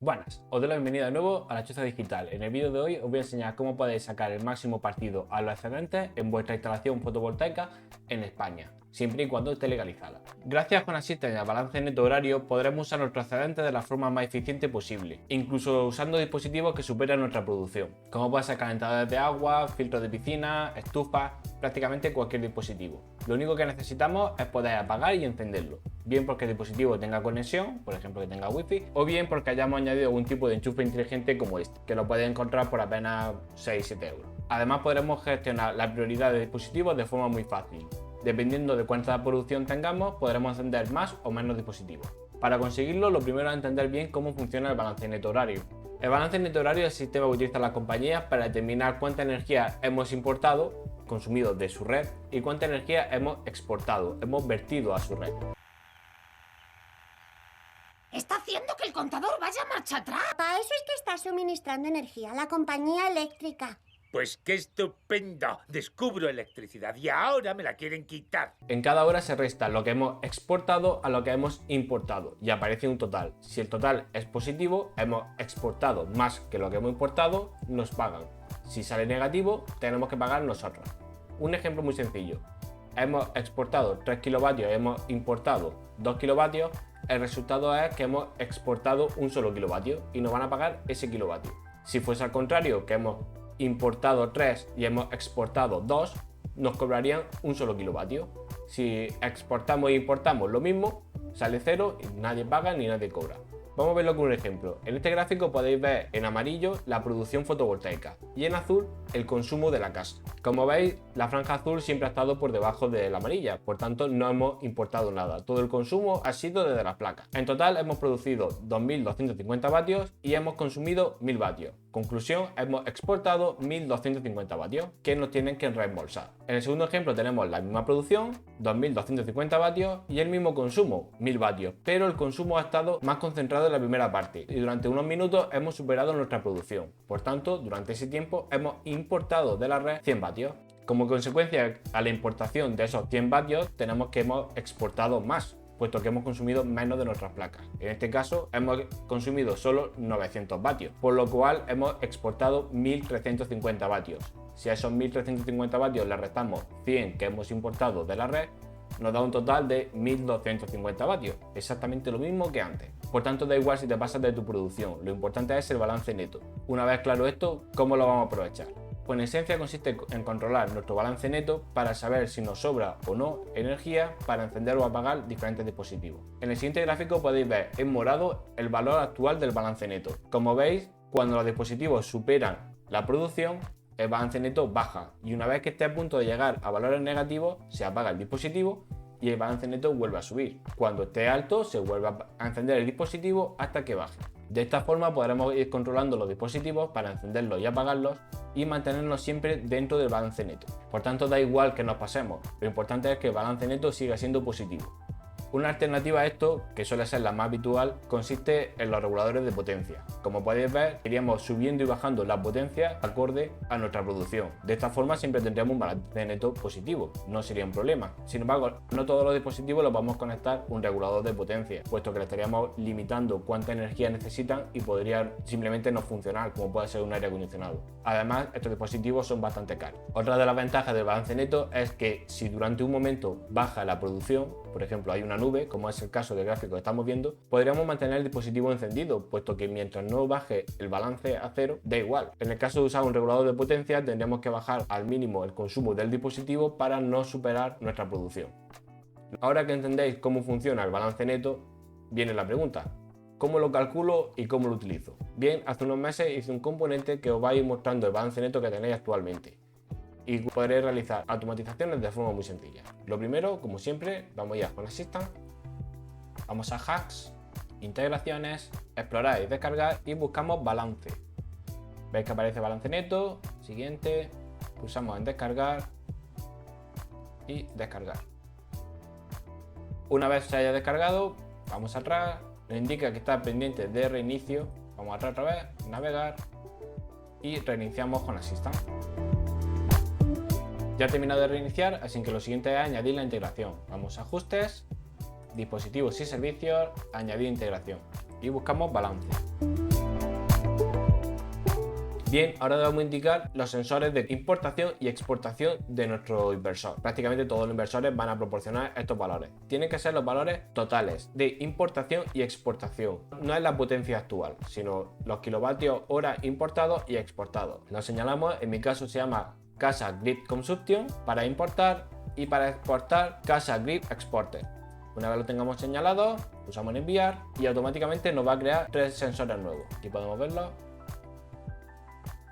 Buenas, os doy la bienvenida de nuevo a La Choza Digital. En el vídeo de hoy os voy a enseñar cómo podéis sacar el máximo partido a los excedentes en vuestra instalación fotovoltaica en España, siempre y cuando esté legalizada. Gracias a Con-Assistant y al balance neto horario podremos usar nuestros excedentes de la forma más eficiente posible, incluso usando dispositivos que superan nuestra producción, como pueden ser calentadores de agua, filtros de piscina, estufas, prácticamente cualquier dispositivo. Lo único que necesitamos es poder apagar y encenderlo, bien porque el dispositivo tenga conexión, por ejemplo que tenga wifi, o bien porque hayamos añadido algún tipo de enchufe inteligente como este, que lo puedes encontrar por apenas 6-7 euros. Además podremos gestionar la prioridad de dispositivos de forma muy fácil. Dependiendo de cuánta producción tengamos, podremos encender más o menos dispositivos. Para conseguirlo, lo primero es entender bien cómo funciona el balance neto horario. El balance neto horario es el sistema que utilizan las compañías para determinar cuánta energía hemos importado, consumido de su red, y cuánta energía hemos exportado, hemos vertido a su red. Está haciendo que el contador vaya marcha atrás. Para eso es que está suministrando energía a la compañía eléctrica. Pues qué estupendo. Descubro electricidad y ahora me la quieren quitar. En cada hora se resta lo que hemos exportado a lo que hemos importado y aparece un total. Si el total es positivo, hemos exportado más que lo que hemos importado, nos pagan. Si sale negativo, tenemos que pagar nosotros. Un ejemplo muy sencillo. Hemos exportado 3 kilovatios y hemos importado 2 kilovatios. El resultado es que hemos exportado un solo kilovatio y nos van a pagar ese kilovatio. Si fuese al contrario, que hemos importado 3 y hemos exportado 2, nos cobrarían un solo kilovatio. Si exportamos e importamos lo mismo, sale 0 y nadie paga ni nadie cobra. Vamos a verlo con un ejemplo. En este gráfico podéis ver en amarillo la producción fotovoltaica y en azul el consumo de la casa. Como veis, la franja azul siempre ha estado por debajo de la amarilla, por tanto no hemos importado nada. Todo el consumo ha sido desde las placas. En total hemos producido 2.250 vatios y hemos consumido 1.000 vatios. Conclusión, hemos exportado 1.250 vatios que nos tienen que reembolsar. En el segundo ejemplo tenemos la misma producción, 2.250 vatios y el mismo consumo, 1.000 vatios, pero el consumo ha estado más concentrado en la primera parte y durante unos minutos hemos superado nuestra producción. Por tanto, durante ese tiempo hemos importado de la red 100 vatios. Como consecuencia, a la importación de esos 100 vatios tenemos que hemos exportado más, puesto que hemos consumido menos de nuestras placas. En este caso, hemos consumido solo 900 vatios, por lo cual hemos exportado 1.350 vatios. Si a esos 1.350 vatios le restamos 100 que hemos importado de la red, nos da un total de 1.250 vatios, exactamente lo mismo que antes. Por tanto, da igual si te pasas de tu producción, lo importante es el balance neto. Una vez claro esto, ¿cómo lo vamos a aprovechar? Pues en esencia consiste en controlar nuestro balance neto para saber si nos sobra o no energía para encender o apagar diferentes dispositivos. En el siguiente gráfico podéis ver en morado el valor actual del balance neto. Como veis, cuando los dispositivos superan la producción, el balance neto baja y una vez que esté a punto de llegar a valores negativos, se apaga el dispositivo y el balance neto vuelve a subir. Cuando esté alto, se vuelve a encender el dispositivo hasta que baje. De esta forma podremos ir controlando los dispositivos para encenderlos y apagarlos y mantenernos siempre dentro del balance neto. Por tanto, da igual que nos pasemos, lo importante es que el balance neto siga siendo positivo. Una alternativa a esto, que suele ser la más habitual, consiste en los reguladores de potencia. Como podéis ver, iríamos subiendo y bajando la potencia acorde a nuestra producción. De esta forma siempre tendríamos un balance neto positivo, no sería un problema. Sin embargo, no todos los dispositivos los vamos a conectar un regulador de potencia, puesto que le estaríamos limitando cuánta energía necesitan y podrían simplemente no funcionar, como puede ser un aire acondicionado. Además, estos dispositivos son bastante caros. Otra de las ventajas del balance neto es que si durante un momento baja la producción, por ejemplo hay una nube, como es el caso del gráfico que estamos viendo, podríamos mantener el dispositivo encendido, puesto que mientras no baje el balance a cero, da igual. En el caso de usar un regulador de potencia, tendríamos que bajar al mínimo el consumo del dispositivo para no superar nuestra producción. Ahora que entendéis cómo funciona el balance neto, viene la pregunta: ¿cómo lo calculo y cómo lo utilizo? Bien, hace unos meses hice un componente que os va a ir mostrando el balance neto que tenéis actualmente y podréis realizar automatizaciones de forma muy sencilla. Lo primero, como siempre, vamos ya con Con-Assistant, vamos a Hacks, Integraciones, Explorar y Descargar y buscamos Balance. Veis que aparece balance neto, siguiente, pulsamos en Descargar y Descargar. Una vez se haya descargado, vamos atrás, nos indica que está pendiente de reinicio, vamos atrás otra vez, navegar y reiniciamos Con-Assistant. Ya ha terminado de reiniciar, así que lo siguiente es añadir la integración. Vamos a Ajustes, Dispositivos y Servicios, Añadir integración y buscamos Balance. Bien, ahora debemos indicar los sensores de importación y exportación de nuestro inversor. Prácticamente todos los inversores van a proporcionar estos valores. Tienen que ser los valores totales de importación y exportación. No es la potencia actual, sino los kilovatios hora importados y exportados. Los señalamos, en mi caso se llama Casa Grid Consumption para importar y para exportar Casa Grid Exporter. Una vez lo tengamos señalado, pulsamos en enviar y automáticamente nos va a crear 3 sensores nuevos. Aquí podemos verlo.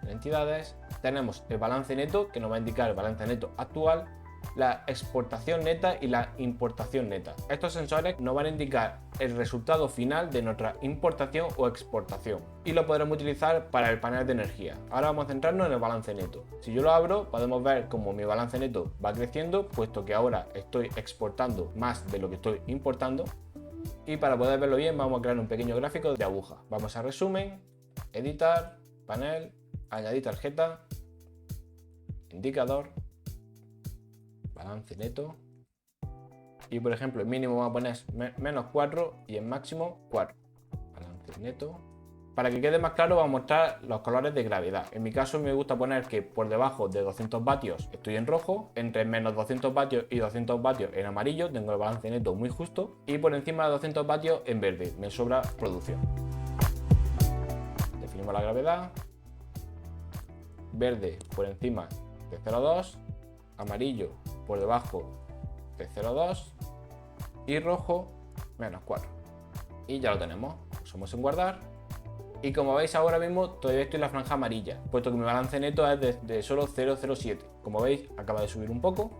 En entidades tenemos el balance neto, que nos va a indicar el balance neto actual, la exportación neta y la importación neta. Estos sensores nos van a indicar el resultado final de nuestra importación o exportación y lo podremos utilizar para el panel de energía. Ahora vamos a centrarnos en el balance neto. Si yo lo abro, podemos ver cómo mi balance neto va creciendo, puesto que ahora estoy exportando más de lo que estoy importando. Y para poder verlo bien, vamos a crear un pequeño gráfico de aguja. Vamos a resumen, editar, panel, añadir tarjeta, indicador, balance neto y por ejemplo el mínimo vamos a poner menos 4 y el máximo 4. Balance neto. Para que quede más claro vamos a mostrar los colores de gravedad. En mi caso me gusta poner que por debajo de 200 vatios estoy en rojo, entre menos 200 vatios y 200 vatios en amarillo tengo el balance neto muy justo y por encima de 200 vatios en verde me sobra producción. Definimos la gravedad. Verde por encima de 0,2, amarillo por debajo de 0,2 y rojo menos 4. Y ya lo tenemos. Pulsamos en guardar y como veis ahora mismo todavía estoy en la franja amarilla, puesto que mi balance neto es de solo 0,07. Como veis acaba de subir un poco.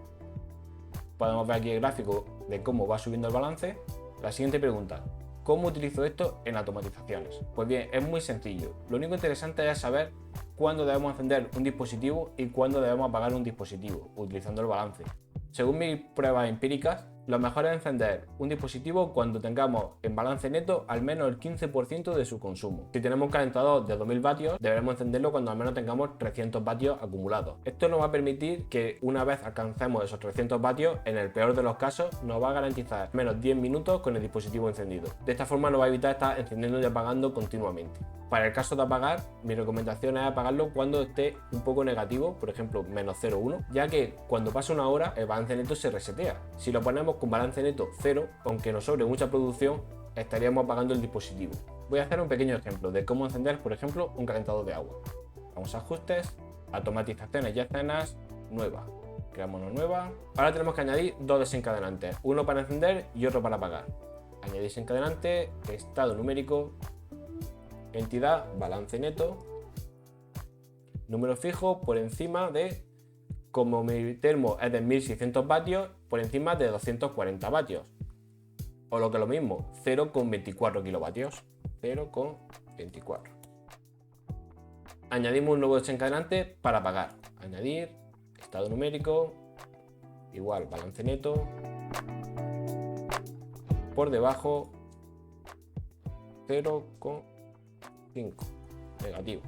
Podemos ver aquí el gráfico de cómo va subiendo el balance. La siguiente pregunta: ¿cómo utilizo esto en automatizaciones? Pues bien, es muy sencillo. Lo único interesante es saber cuándo debemos encender un dispositivo y cuándo debemos apagar un dispositivo, utilizando el balance. Según mis pruebas empíricas, lo mejor es encender un dispositivo cuando tengamos en balance neto al menos el 15% de su consumo. Si tenemos un calentador de 2000 vatios, deberemos encenderlo cuando al menos tengamos 300 vatios acumulados. Esto nos va a permitir que una vez alcancemos esos 300 vatios, en el peor de los casos, nos va a garantizar menos 10 minutos con el dispositivo encendido. De esta forma nos va a evitar estar encendiendo y apagando continuamente. Para el caso de apagar, mi recomendación es apagarlo cuando esté un poco negativo, por ejemplo menos 0,1, ya que cuando pasa una hora el balance neto se resetea. Si lo ponemos con balance neto 0, aunque nos sobre mucha producción, estaríamos apagando el dispositivo. Voy a hacer un pequeño ejemplo de cómo encender, por ejemplo, un calentador de agua. Vamos a ajustes, automatizaciones y escenas, nueva. Creamos una nueva. Ahora tenemos que añadir dos desencadenantes, uno para encender y otro para apagar. Añadir desencadenante, estado numérico, entidad, balance neto, número fijo por encima de, como mi termo es de 1600 vatios, por encima de 240 vatios. O lo que es lo mismo, 0,24 kilovatios. 0,24. Añadimos un nuevo desencadenante para apagar. Añadir, estado numérico, igual, balance neto, por debajo 0,5, negativo.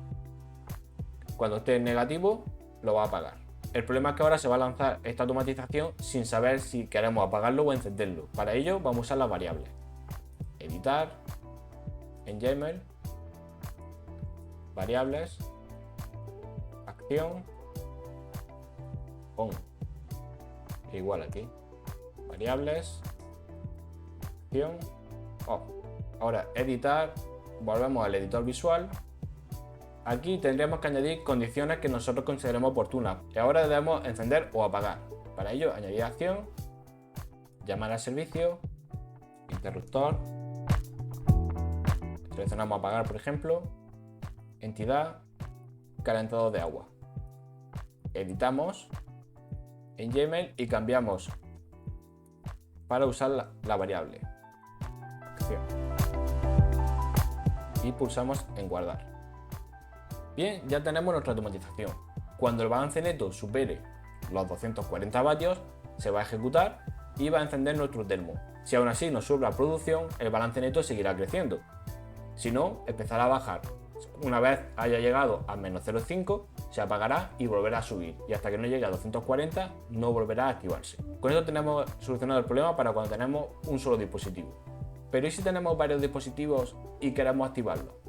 Cuando esté en negativo, lo va a apagar. El problema es que ahora se va a lanzar esta automatización sin saber si queremos apagarlo o encenderlo. Para ello vamos a usar las variables. Editar, en Gmail, variables, acción, on. Igual aquí. Variables, acción, off. Ahora editar, volvemos al editor visual. Aquí tendríamos que añadir condiciones que nosotros consideremos oportunas y ahora debemos encender o apagar. Para ello, añadir acción, llamar al servicio, interruptor, seleccionamos apagar por ejemplo, entidad, calentador de agua. Editamos en Gmail y cambiamos para usar la variable acción y pulsamos en guardar. Bien, ya tenemos nuestra automatización. Cuando el balance neto supere los 240 vatios, se va a ejecutar y va a encender nuestro termo. Si aún así nos sobra producción, el balance neto seguirá creciendo. Si no, empezará a bajar. Una vez haya llegado a menos 0,5, se apagará y volverá a subir. Y hasta que no llegue a 240, no volverá a activarse. Con esto tenemos solucionado el problema para cuando tenemos un solo dispositivo. Pero ¿y si tenemos varios dispositivos y queremos activarlo?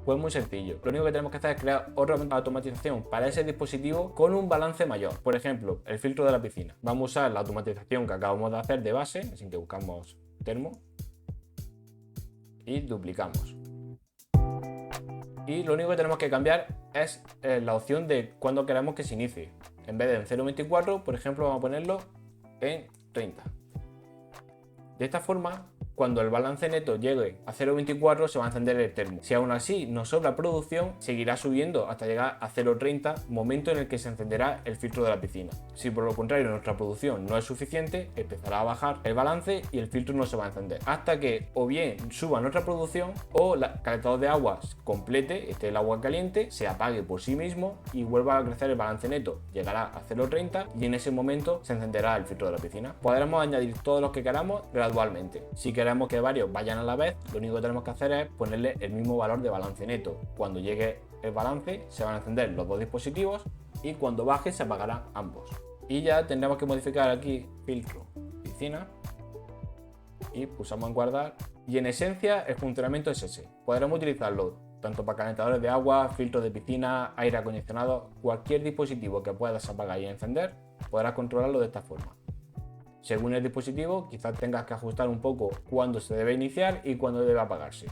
Pues muy sencillo, lo único que tenemos que hacer es crear otra automatización para ese dispositivo con un balance mayor. Por ejemplo, el filtro de la piscina. Vamos a usar la automatización que acabamos de hacer de base, así que buscamos termo y duplicamos. Y lo único que tenemos que cambiar es la opción de cuándo queremos que se inicie. En vez de en 0.24, por ejemplo, vamos a ponerlo en 30. De esta forma, cuando el balance neto llegue a 0.24 se va a encender el termo. Si aún así nos sobra producción, seguirá subiendo hasta llegar a 0.30, momento en el que se encenderá el filtro de la piscina. Si por lo contrario nuestra producción no es suficiente, empezará a bajar el balance y el filtro no se va a encender. Hasta que o bien suba nuestra producción o el calentador de agua complete, el agua caliente, se apague por sí mismo y vuelva a crecer el balance neto. Llegará a 0.30 y en ese momento se encenderá el filtro de la piscina. Podremos añadir todos los que queramos gradualmente. Si queremos que varios vayan a la vez, lo único que tenemos que hacer es ponerle el mismo valor de balance neto. Cuando llegue el balance se van a encender los dos dispositivos y cuando baje se apagarán ambos. Y ya tendremos que modificar aquí filtro piscina y pulsamos en guardar. Y en esencia el funcionamiento es ese. Podremos utilizarlo tanto para calentadores de agua, filtros de piscina, aire acondicionado, cualquier dispositivo que puedas apagar y encender, podrás controlarlo de esta forma. Según el dispositivo, quizás tengas que ajustar un poco cuándo se debe iniciar y cuándo debe apagarse.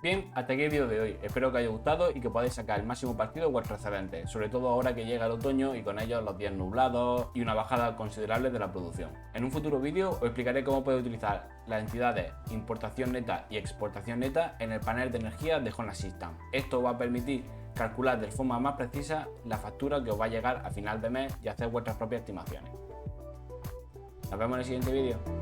Bien, hasta aquí el vídeo de hoy. Espero que os haya gustado y que podáis sacar el máximo partido de vuestros excedentes, sobre todo ahora que llega el otoño y con ellos los días nublados y una bajada considerable de la producción. En un futuro vídeo os explicaré cómo podéis utilizar las entidades importación neta y exportación neta en el panel de energía de Home Assistant. Esto va a permitir calcular de forma más precisa la factura que os va a llegar a final de mes y hacer vuestras propias estimaciones. Nos vemos en el siguiente vídeo.